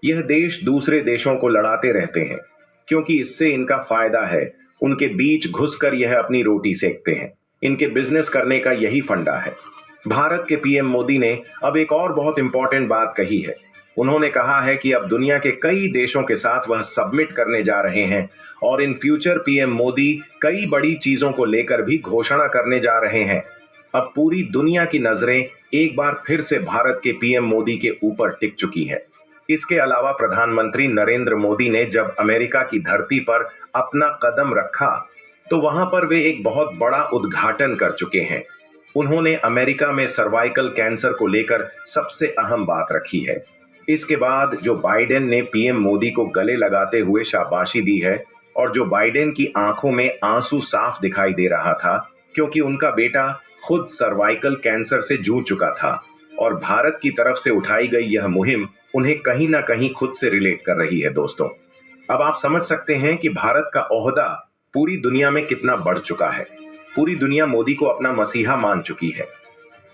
यह देश दूसरे देशों को लड़ाते रहते हैं क्योंकि इससे इनका फायदा है। उनके बीच घुसकर यह अपनी रोटी सेकते हैं। इनके बिजनेस करने का यही फंडा है। भारत के पीएम मोदी ने अब एक और बहुत इंपॉर्टेंट बात कही है। उन्होंने कहा है कि अब दुनिया के कई देशों के साथ वह सबमिट करने जा रहे हैं और इन फ्यूचर पीएम मोदी कई बड़ी चीजों को लेकर भी घोषणा करने जा रहे हैं। अब पूरी दुनिया की नजरें एक बार फिर से भारत के पीएम मोदी के ऊपर टिक चुकी है। इसके अलावा प्रधानमंत्री नरेंद्र मोदी ने जब अमेरिका की धरती पर अपना कदम रखा तो वहां पर वे एक बहुत बड़ा उद्घाटन कर चुके हैं। उन्होंने अमेरिका में सर्वाइकल कैंसर को लेकर सबसे अहम बात रखी है। इसके बाद जो बाइडेन ने पीएम मोदी को गले लगाते हुए शाबाशी दी है और जो बाइडेन की आंखों में आंसू साफ दिखाई दे रहा था क्योंकि उनका बेटा खुद सर्वाइकल कैंसर से जूझ चुका था और भारत की तरफ से उठाई गई यह मुहिम उन्हें कहीं ना कहीं खुद से रिलेट कर रही है। दोस्तों, अब आप समझ सकते हैं कि भारत का ओहदा पूरी दुनिया में कितना बढ़ चुका है। पूरी दुनिया मोदी को अपना मसीहा मान चुकी है।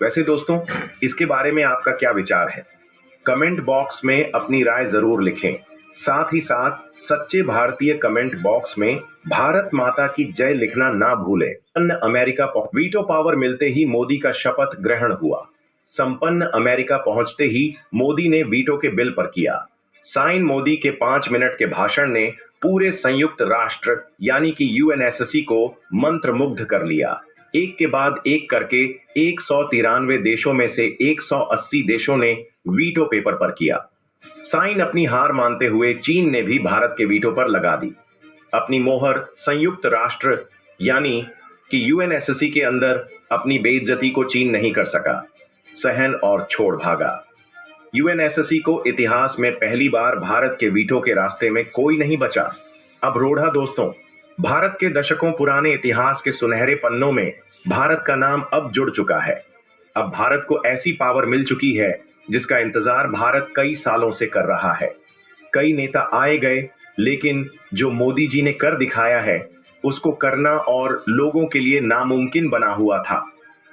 वैसे दोस्तों, इसके बारे में आपका क्या विचार है? कमेंट बॉक्स में अपनी राय जरूर लिखें। साथ ही साथ सच्चे भारतीय कमेंट बॉक्स में भारत माता की जय लिखना ना भूलें। संपन्न अमेरिका वीटो पावर मिलते ही मोदी का शपथ ग्रहण हुआ। संपन्न अमेरिका पहुंचते ही मोदी ने वीटो के बिल पर किया साइन। मोदी के 5 मिनट के भाषण ने पूरे संयुक्त राष्ट्र यानी कि यूएनएससी को मंत्रमुग्ध कर लिया। एक के बाद एक करके 193 देशों में से 180 देशों ने वीटो पेपर पर किया साइन। अपनी हार मानते हुए चीन ने भी भारत के वीटो पर लगा दी अपनी मोहर। संयुक्त राष्ट्र यानी कि यूएनएससी के अंदर अपनी बेइज्जती को चीन नहीं कर सका, सहन और छोड़ भागा। यूएनएससी को इतिहास में पहली बार भारत के वीटो के रास्ते में कोई नहीं बचा। अब रोड़ा दोस्तों, भारत के दशकों पुराने इतिहास के सुनहरे पन्नों में भारत का नाम अब जुड़ चुका है। अब भारत को ऐसी पावर मिल चुकी है जिसका इंतजार भारत कई सालों से कर रहा है। कई नेता आए गए, लेकिन जो मोदी जी ने कर दिखाया है उसको करना और लोगों के लिए नामुमकिन बना हुआ था।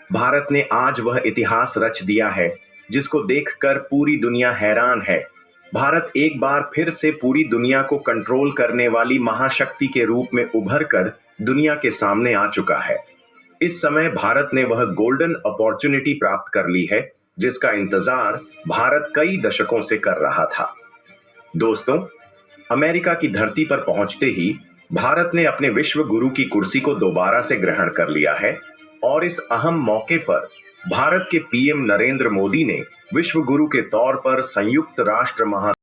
भारत ने आज वह इतिहास रच दिया है जिसको देखकर पूरी दुनिया हैरान है। भारत एक बार फिर से पूरी दुनिया को कंट्रोल करने वाली महाशक्ति के रूप में उभर कर दुनिया के सामने आ चुका है। इस समय भारत ने वह गोल्डन अपॉर्चुनिटी प्राप्त कर ली है जिसका इंतजार भारत कई दशकों से कर रहा था। दोस्तों, अमेरिका की धरती पर पहुंचते ही भारत ने अपने विश्व गुरु की कुर्सी को दोबारा से ग्रहण कर लिया है और इस अहम मौके पर भारत के पीएम नरेंद्र मोदी ने विश्व गुरु के तौर पर संयुक्त राष्ट्र